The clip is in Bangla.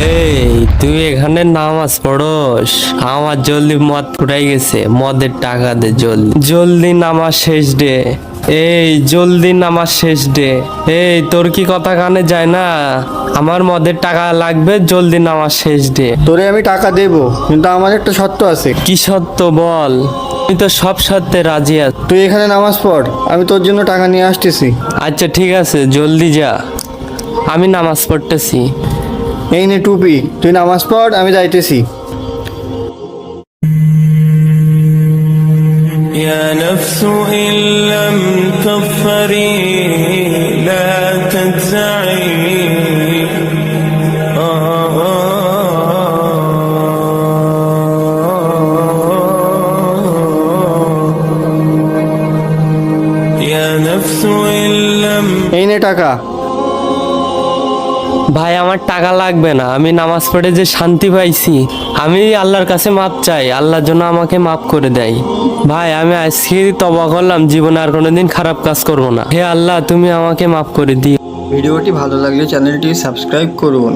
এই তুই এখানে নামাজ পড়স? আমার জলদি মদ ফুরাই গেছে, মদের টাকা দে জলদি জলদি। নামাজ শেষ ডে, এই জলদি নামাজ শেষ ডে। এই তোর কি কথা কানে যায় না? আমার মদের টাকা লাগবে, জলদি নামাজ শেষ ডে। তোরে আমি টাকা দেবো, কিন্তু আমার একটা শর্ত আছে। কি সত্য বল? আমি তো সব সত্যে রাজি আছি। তুই এখানে নামাজ পড়, আমি তোর জন্য টাকা নিয়ে আসতেছি। আচ্ছা ঠিক আছে, জলদি যা, আমি নামাজ পড়তেছি। এই নে টুপি, তুই নামাজ পড়, আমি যাইতেছি। يا نفس إن لم تظفري لا تجزعي يا نفس إن لم এই নে টাকা। ভাই আমার টাকা লাগবে না, আমি নামাজ পড়ে যে শান্তি পাইছি, আমি আল্লাহর কাছে মাপ চাই, আল্লাহর জন্য আমাকে মাফ করে দেয়। ভাই আমি আজকে তওবা করলাম, জীবনে আর কোনোদিন খারাপ কাজ করব না। হে আল্লাহ, তুমি আমাকে মাফ করে দিও। ভিডিওটি ভালো লাগলে চ্যানেলটি সাবস্ক্রাইব করুন।